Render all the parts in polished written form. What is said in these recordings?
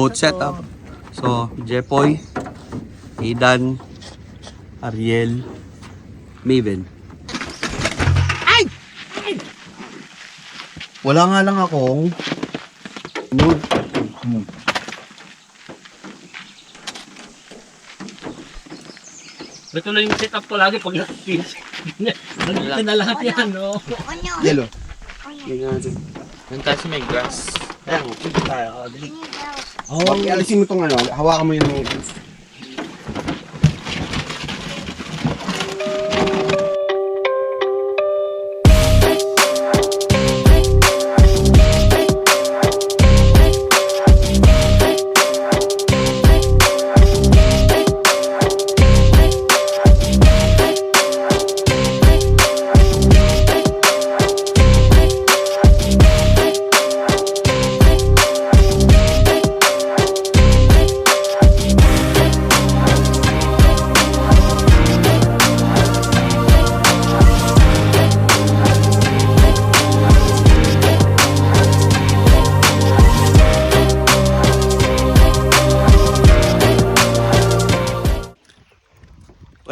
boat setup. So, Jepoy, Aidan, Ariel, Maven. Ay! Wala nga lang akong mood. Ito na yung setup ko lagi pag nag-finish. Nandito na lahat yan, no? Yellow. Nandun tayo sa may grass. Ayan, dito tayo. Dali. Oh. Alisin mo itong ano, hawakan mo yung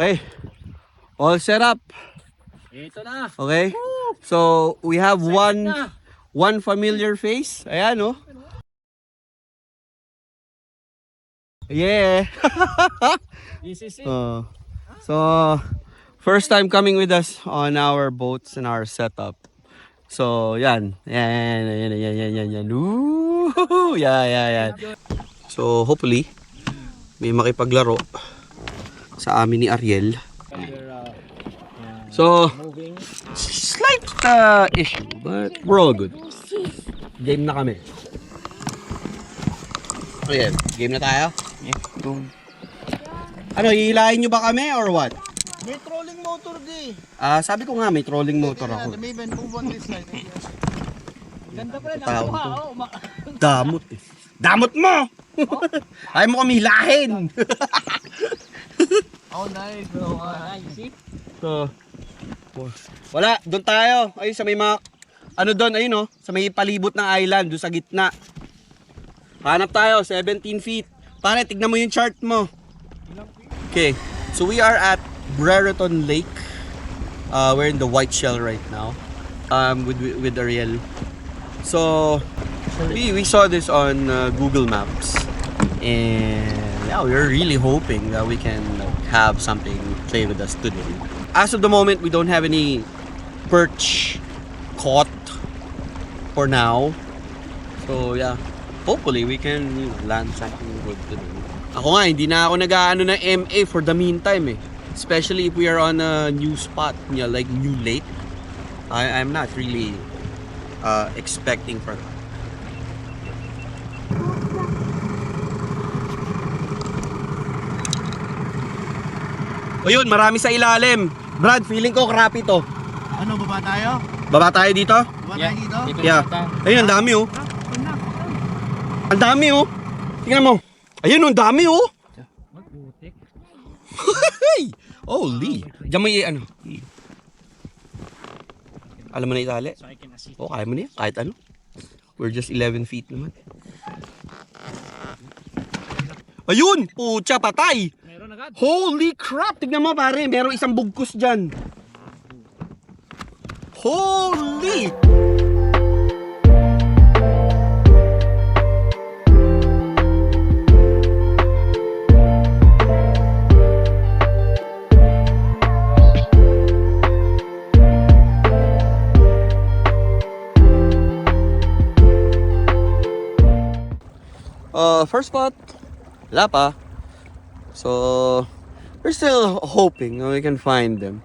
okay. All set up. Ito na. Okay? So, we have one familiar face. Ayan, oh. Yeah. This is it. So, first time coming with us on our boats and our setup. So, yan. Yan. Ooh, yan. So, hopefully, may makipaglaro sa amin ni Ariel. So, slight issue, but we're all good. Game na kami. Ariel, game na tayo? Ano, hihilahin nyo ba kami or what? May trolling motor di. Sabi ko nga, may trolling motor ako. May Ben kung one this night. Ganda pa rin. Tao to. Damot eh. Damot mo! Ayaw mo kami hilahin! Oh, nice bro. See? So, wala, doon tayo. Ayun sa may mga, ano doon, ayun oh, sa may palibot ng island, doon sa gitna. Hanap tayo, 17 feet. Pare, tignan mo yung chart mo. Okay, so we are at Brereton Lake. We're in the White Shell right now. With Ariel. So, we saw this on Google Maps. And yeah, we're really hoping that we can have something play with us today. As of the moment, we don't have any perch caught for now. So yeah, hopefully we can land something good today. Ako nga, hindi na ako nag-aano ng MA for the meantime eh. Especially if we are on a new spot, like new lake. I'm not really expecting for that. O yun, marami sa ilalim. Brad, feeling ko crappy to. Ano, baba tayo? Baba tayo dito? Baba tayo dito? Yeah. Ayun, ang dami oh. Ang dami oh. Tingnan mo. Ayun, ang dami oh. Holy. Diyan mo ano. Alam mo na itali? Oo, kaya mo na yan. Kahit ano. We're just 11 feet naman. Ayun! Pucha, patay! Meron agad. Holy crap! Tignan mo pare, merong isang bugkos dyan. Holy! First spot, wala pa. So, we're still hoping we can find them.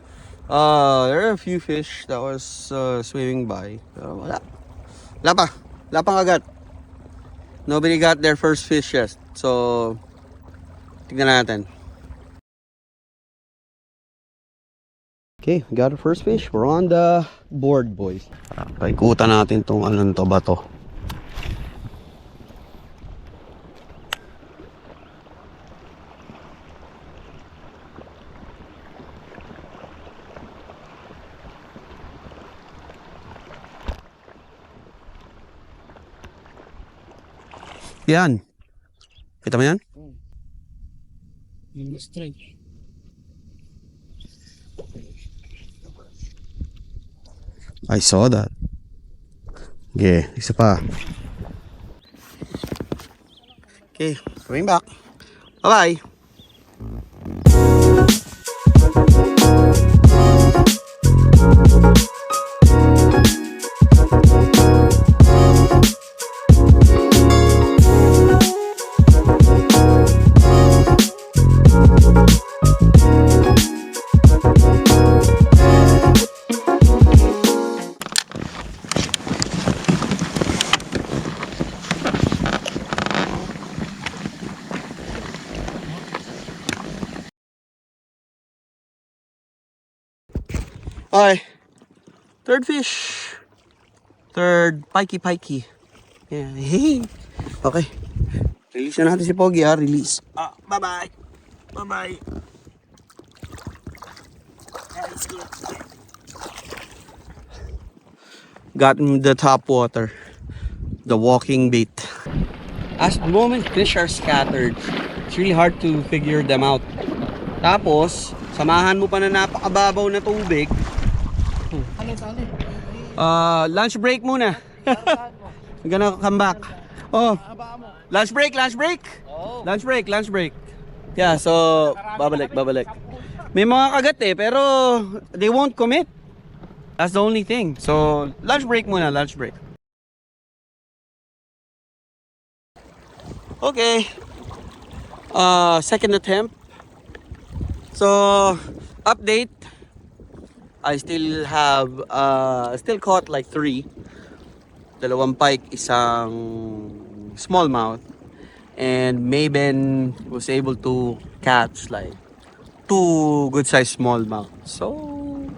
There are a few fish that was swimming by. Pero wala. Wala pa. Wala pang agat. Nobody got their first fish yet. So, tignan natin. Okay, we got our first fish. We're on the board, boys. Paikutan natin tong ano to ba to. Yan. Kita mo yan? Yung strike. I saw that. Okay, isa pa. Okay, coming back. Bye-bye. Okay. Third fish. Third pikey. Yeah. Okay. Release na natin si Pogi, ha. Release. Bye-bye. Bye-bye. Got him the top water. The walking bait. As the moment fish are scattered, it's really hard to figure them out. Tapos, samahan mo pa na napakababaw na tubig. Lunch break muna. I'm gonna come back. Oh, lunch break. Lunch break. Yeah, so babalik. May mga kagat eh, pero they won't commit. That's the only thing. So, lunch break muna, lunch break. Okay. Second attempt. So, update. I still have, still caught like 3. Dalawang pike, isang smallmouth. And Maven was able to catch like 2 good-sized smallmouth. So,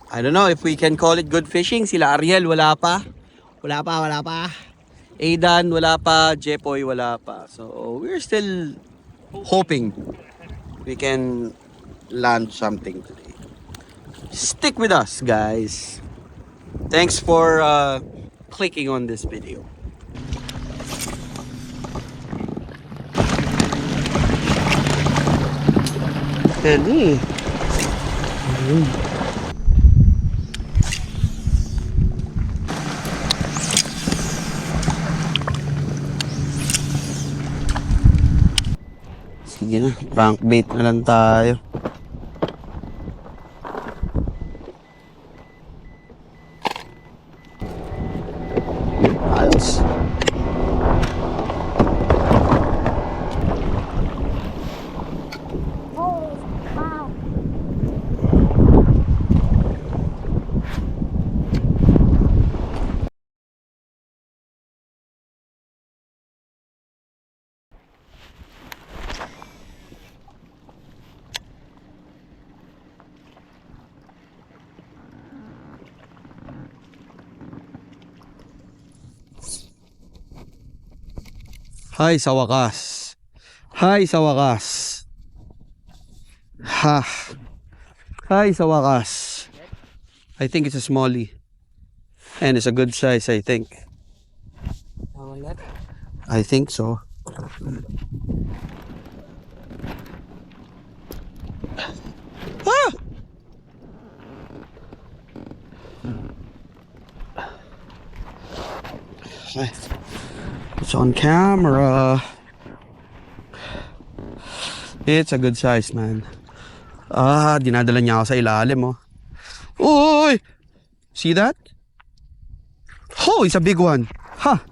I don't know if we can call it good fishing. Sila Ariel, wala pa. Aidan, wala pa. Jepoy, wala pa. So, we're still hoping we can land something today. Stick with us, guys. Thanks for clicking on this video. Dali. Sige na, prank bait na lang tayo. Ayos. Hi sa wakas. Hi sa wakas. Ha. Hi sa wakas. I think it's a smallie. And it's a good size, I think. I think so. Ah! Hi. It's on camera. It's a good size, man. Dinadala niya ako sa ilalim, oh. Uy! See that? Oh, it's a big one. Ha!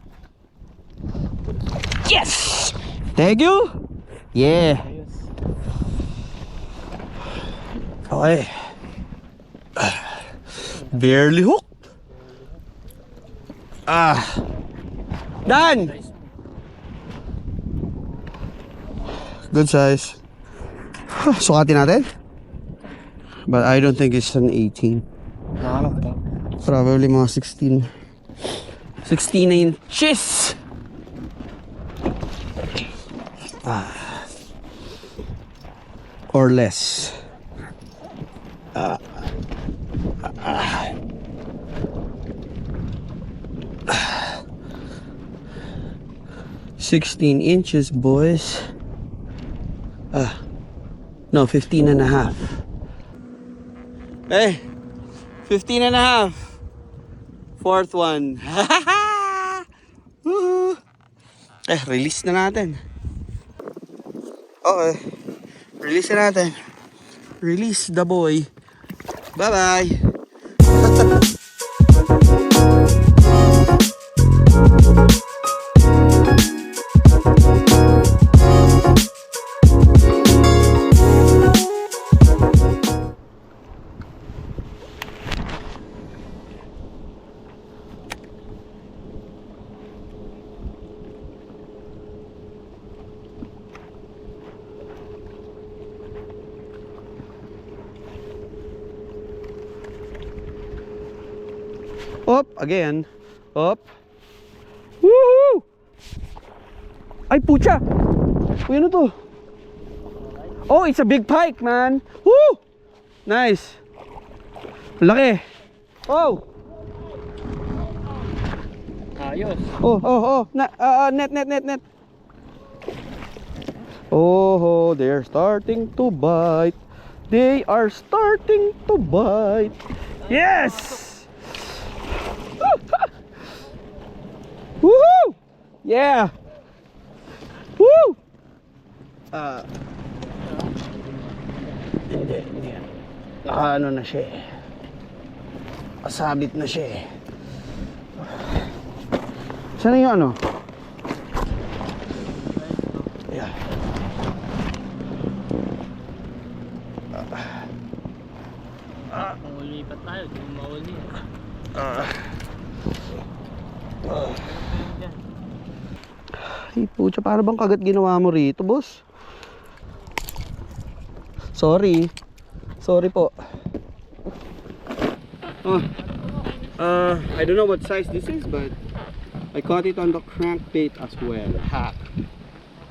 Yes! Thank you. Yeah. Okay. Barely hooked. Done. Good size. Sukatin natin. But I don't think it's an 18. Probably mga 16. 16 inches. Or less. 16 inches, boys. No, 15 and a half. Hey, 15 and a half. Fourth one. Woohoo! Release na natin. Okay. Release na natin. Release the boy. Bye-bye. Up again. Up. Woohoo! Ay, pucha! Uy, ano to? Oh, it's a big pike, man. Woo! Nice. Laki. Oh! Ayos. Oh. Net. Oh, they're starting to bite. They are starting to bite. Yes! Woohoo! Yeah! Woo! Hindi. Ano na siya eh. Kasabit na siya eh. Saan yung ano? Yeah. Mauli pa tayo, di mo mauli. Ay, pucha, para bang kagat ginawa mo rito, boss? Sorry po. I don't know what size this is, but I caught it on the crankbait as well. Ha.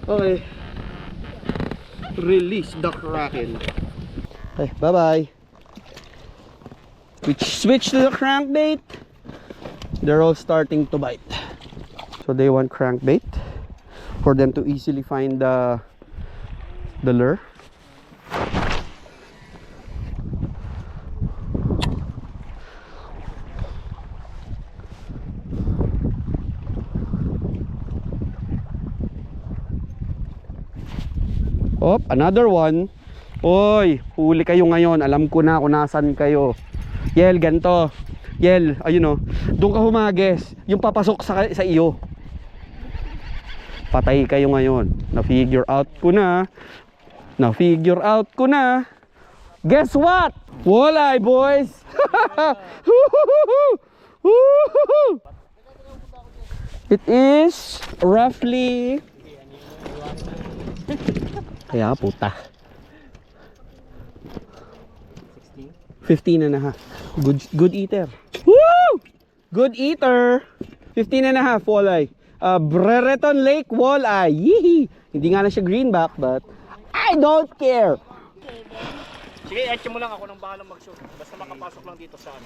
Okay. Release the kraken. Okay, bye-bye. Switch to the crankbait. They're all starting to bite. So they want crankbait for them to easily find the lure. Oh, another one. Oy, huli kayo ngayon. Alam ko na kung nasan kayo. Yel, ganto. Yel, ayun oh. Doon ka humagis. Yung papasok sa iyo. Patay kayo ngayon. Na-figure out ko na. Guess what? Walleye, boys. It is roughly kaya puta 15 and a half. Good eater. Woo! Good eater. 15 and a half walleye. Brereton Lake walleye. Yee! Hindi nga na siya greenback, but I don't care. Sige, etch mo lang, ako nang bahalang mag-shoot. Basta makapasok lang dito sa ano.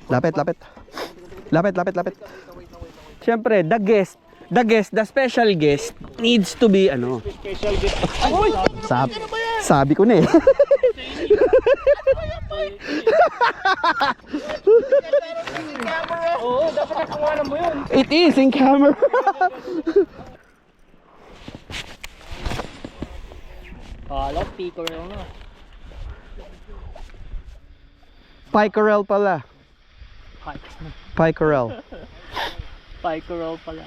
Lapit. Siyempre, the special guest needs to be ano. Special gift. Sabi ko na eh. Oo, dapat nakakuha mo yun. It is in camera. Kala, picker yun na. Pickerel pala. Pickerel. Pickerel pala.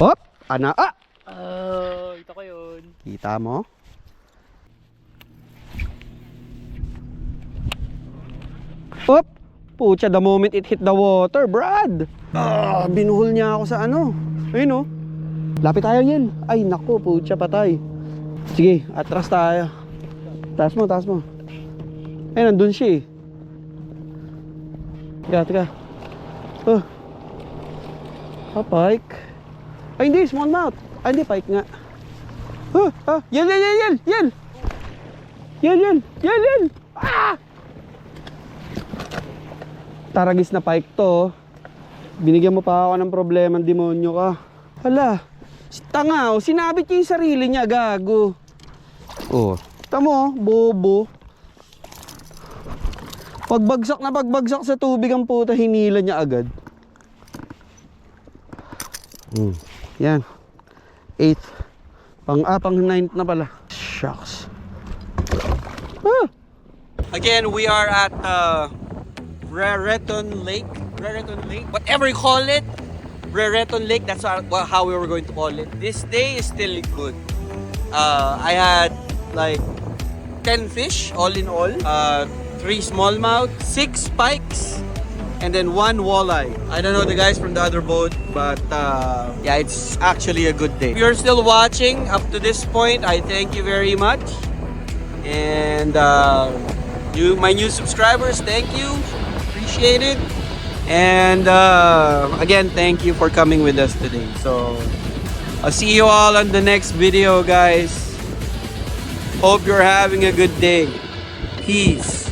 Hop! Ito ko yun. Kita mo? Hop! Pucha, the moment it hit the water, Brad! Binuhol niya ako sa ano. Ayun oh. Lapit tayo yan. Ay, naku, pucha, patay. Sige, atras tayo. Taas mo. Ay, nandun siya eh. Teka. Pike. Ay, hindi, smallmouth. Ay, hindi, pike nga. Yel! Ah! Taragis na pike to. Binigyan mo pa ako ng problema, demonyo ka. Hala, si tanga oh, sinabit niya yung sarili niya, gago. Oh, tamo, bobo. Pagbagsak na pagbagsak sa tubig ang puta, hinila niya agad. Yan. 8th. Pang 9th na pala. Shucks. Ah! Again, we are at Brereton Lake. Brereton Lake. Whatever you call it. Brereton Lake. That's how we were going to call it. This day is still good. I had like 10 fish all in all. 3 smallmouth, 6 pikes, and then 1 walleye. I don't know the guys from the other boat, but yeah, it's actually a good day. If you're still watching up to this point, I thank you very much. And my new subscribers, thank you. Appreciate it. And again, thank you for coming with us today. So I'll see you all on the next video, guys. Hope you're having a good day. Peace.